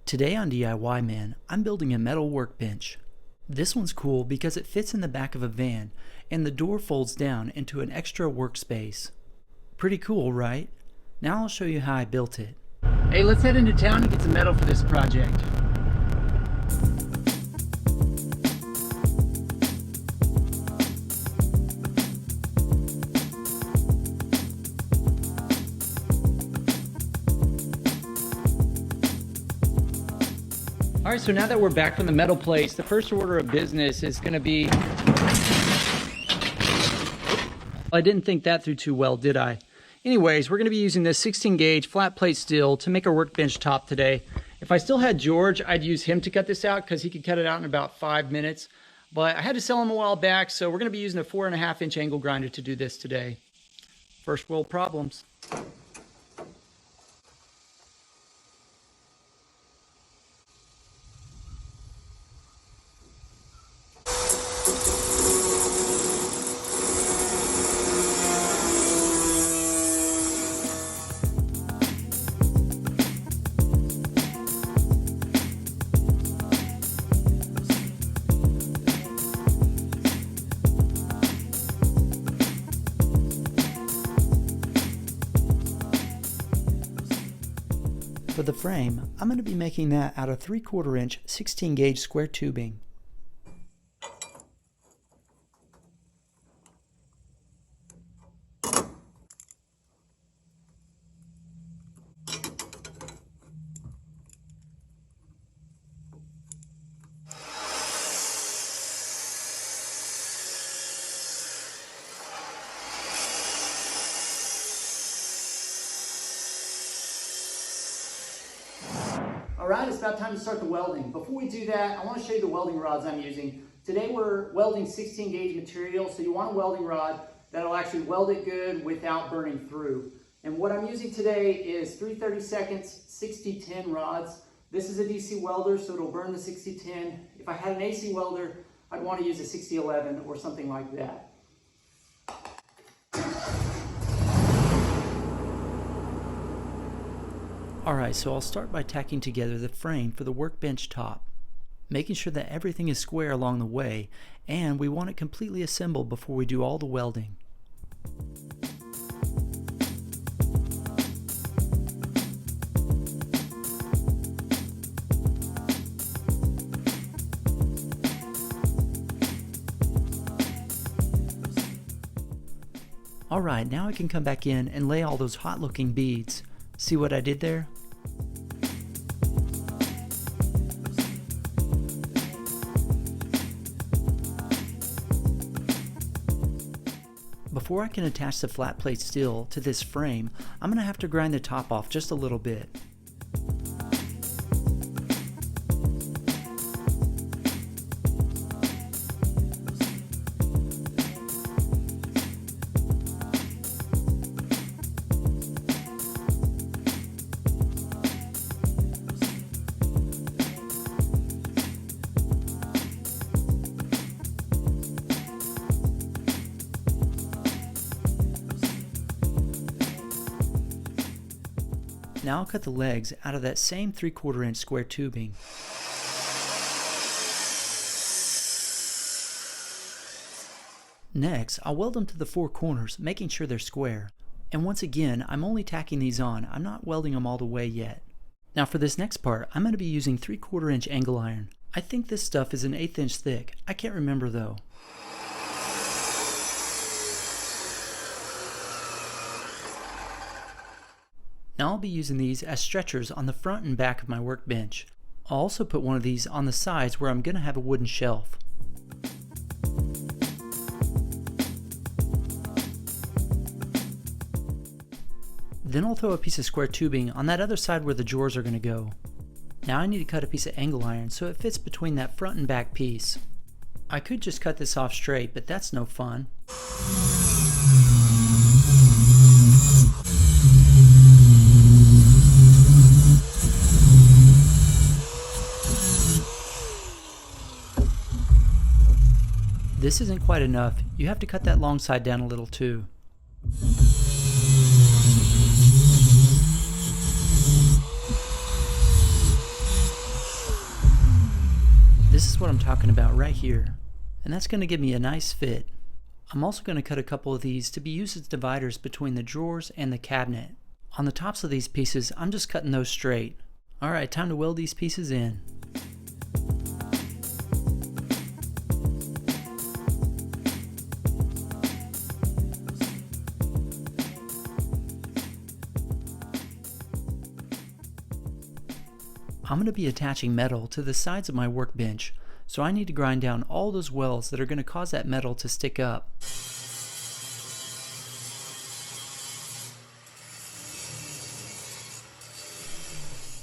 Today on DIY Man, I'm building a metal workbench. This one's cool because it fits in the back of a van and the door folds down into an extra workspace. Pretty cool, right? Now I'll show you how I built it. Hey, let's head into town and get some metal for this project. Alright, so now that we're back from the metal place, the first order of business is going to be... I didn't think that through too well, did I? Anyways, we're going to be using this 16 gauge flat plate steel to make a workbench top today. If I still had George, I'd use him to cut this out because he could cut it out in about 5 minutes. But I had to sell him a while back, so we're going to be using a 4.5 inch angle grinder to do this today. First world problems. For the frame, I'm going to be making that out of 3/4 inch 16 gauge square tubing. Alright, it's about time to start the welding. Before we do that, I want to show you the welding rods I'm using. Today we're welding 16 gauge material, so you want a welding rod that'll actually weld it good without burning through. And what I'm using today is 3/32 60-10 rods. This is a DC welder, so it'll burn the 60-10. If I had an AC welder, I'd want to use a 60-11 or something like that. Alright, so I'll start by tacking together the frame for the workbench top, making sure that everything is square along the way, and we want it completely assembled before we do all the welding. Alright, now I can come back in and lay all those hot looking beads. See what I did there? Before I can attach the flat plate steel to this frame, I'm going to have to grind the top off just a little bit. Now I'll cut the legs out of that same 3/4 inch square tubing. Next, I'll weld them to the 4 corners, making sure they're square. And once again, I'm only tacking these on. I'm not welding them all the way yet. Now for this next part, I'm going to be using 3/4 inch angle iron. I think this stuff is an 1/8 inch thick. I can't remember though. Now I'll be using these as stretchers on the front and back of my workbench. I'll also put one of these on the sides where I'm going to have a wooden shelf. Then I'll throw a piece of square tubing on that other side where the drawers are going to go. Now I need to cut a piece of angle iron so it fits between that front and back piece. I could just cut this off straight, but that's no fun. This isn't quite enough. You have to cut that long side down a little too. is what I'm talking about right here, and that's going to give me a nice fit. I'm also going to cut a couple of these to be used as dividers between the drawers and the cabinet. On the tops of these pieces, I'm just cutting those straight. Alright, time to weld these pieces in. I'm going to be attaching metal to the sides of my workbench, so I need to grind down all those welds that are going to cause that metal to stick up.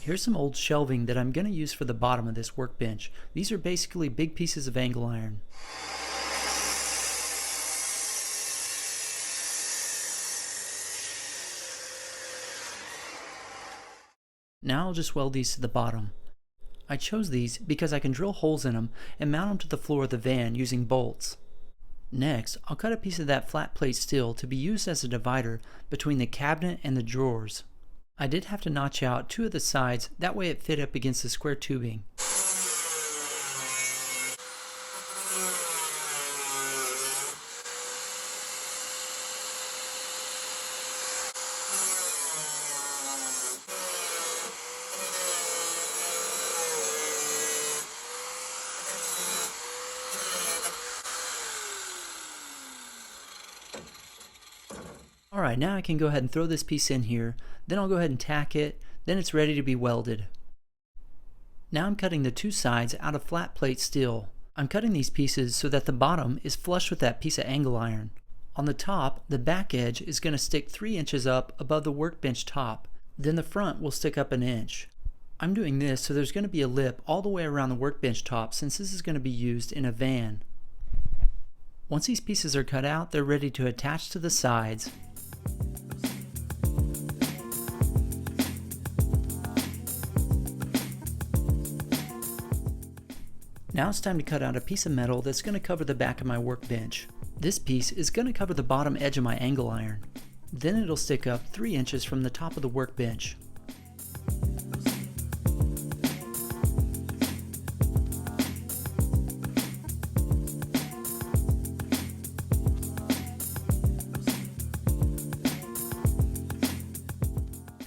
Here's some old shelving that I'm going to use for the bottom of this workbench. These are basically big pieces of angle iron. Now I'll just weld these to the bottom. I chose these because I can drill holes in them and mount them to the floor of the van using bolts. Next, I'll cut a piece of that flat plate steel to be used as a divider between the cabinet and the drawers. I did have to notch out 2 of the sides, that way it fit up against the square tubing. Alright, now I can go ahead and throw this piece in here, then I'll go ahead and tack it, then it's ready to be welded. Now I'm cutting the 2 sides out of flat plate steel. I'm cutting these pieces so that the bottom is flush with that piece of angle iron. On the top, the back edge is going to stick 3 inches up above the workbench top, then the front will stick up 1 inch. I'm doing this so there's going to be a lip all the way around the workbench top since this is going to be used in a van. Once these pieces are cut out, they're ready to attach to the sides. Now it's time to cut out a piece of metal that's going to cover the back of my workbench. This piece is going to cover the bottom edge of my angle iron. Then it'll stick up 3 inches from the top of the workbench.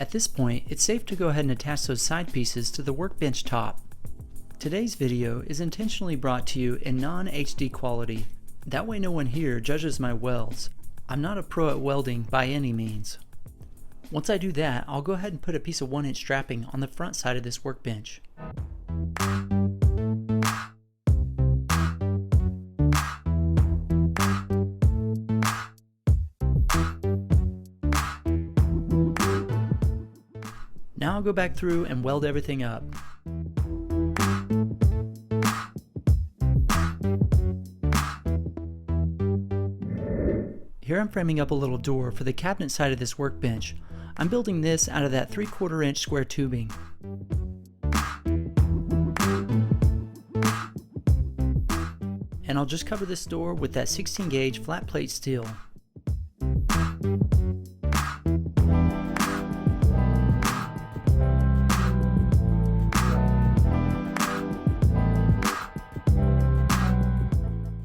At this point, it's safe to go ahead and attach those side pieces to the workbench top. Today's video is intentionally brought to you in non-HD quality. That way no one here judges my welds. I'm not a pro at welding by any means. Once I do that, I'll go ahead and put a piece of 1-inch strapping on the front side of this workbench. Now I'll go back through and weld everything up. Here I'm framing up a little door for the cabinet side of this workbench. I'm building this out of that 3/4 inch square tubing. And I'll just cover this door with that 16 gauge flat plate steel.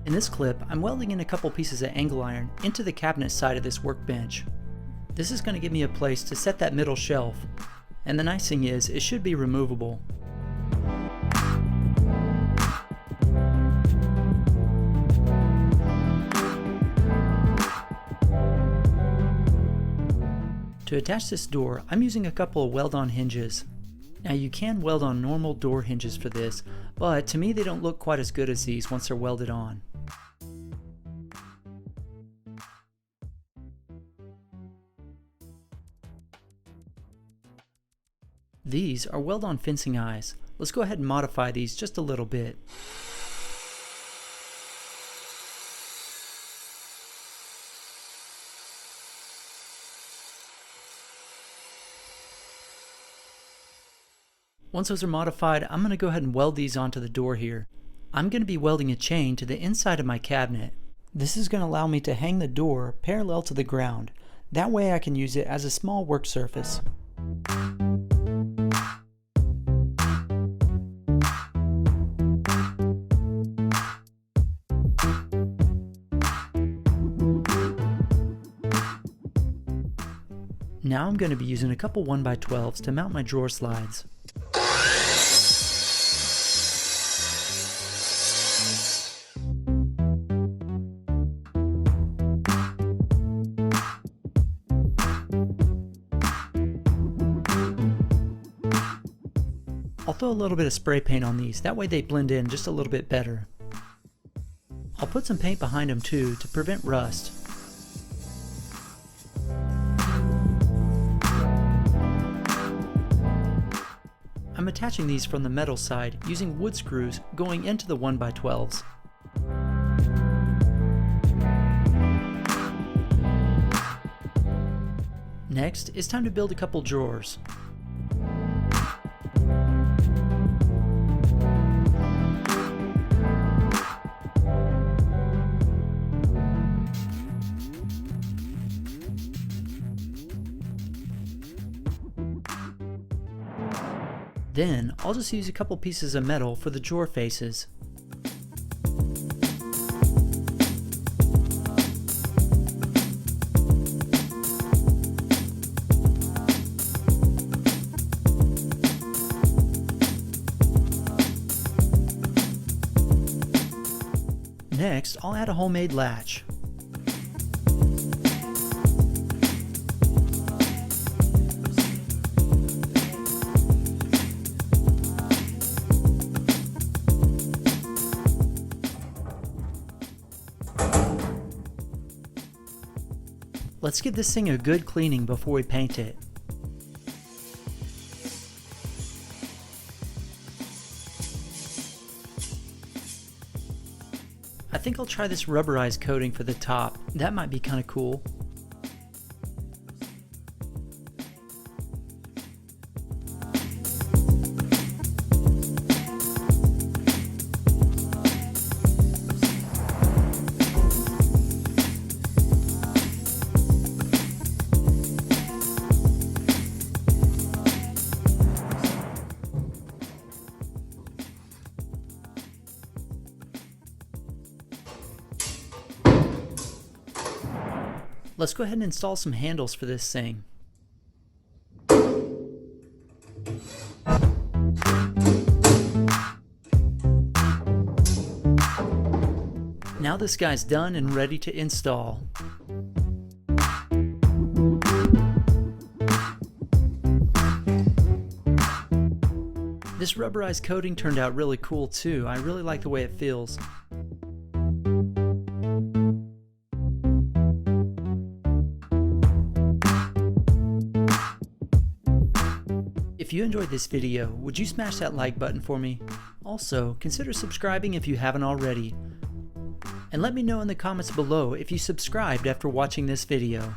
In this clip, I'm welding in a couple pieces of angle iron into the cabinet side of this workbench. This is going to give me a place to set that middle shelf, and the nice thing is it should be removable. To attach this door, I'm using a couple of weld-on hinges. Now you can weld on normal door hinges for this, but to me they don't look quite as good as these once they're welded on. These are weld-on fencing eyes. Let's go ahead and modify these just a little bit. Once those are modified, I'm going to go ahead and weld these onto the door here. I'm going to be welding a chain to the inside of my cabinet. This is going to allow me to hang the door parallel to the ground. That way I can use it as a small work surface. Now I'm going to be using a couple 1x12s to mount my drawer slides. I'll throw a little bit of spray paint on these, that way they blend in just a little bit better. I'll put some paint behind them too to prevent rust. I'm attaching these from the metal side using wood screws going into the 1x12s. Next, it's time to build a couple drawers. Then, I'll just use a couple pieces of metal for the drawer faces. Next, I'll add a homemade latch. Let's give this thing a good cleaning before we paint it. I think I'll try this rubberized coating for the top. That might be kind of cool. Let's go ahead and install some handles for this thing. Now this guy's done and ready to install. This rubberized coating turned out really cool too. I really like the way it feels. If you enjoyed this video, would you smash that like button for me? Also, consider subscribing if you haven't already. And let me know in the comments below if you subscribed after watching this video.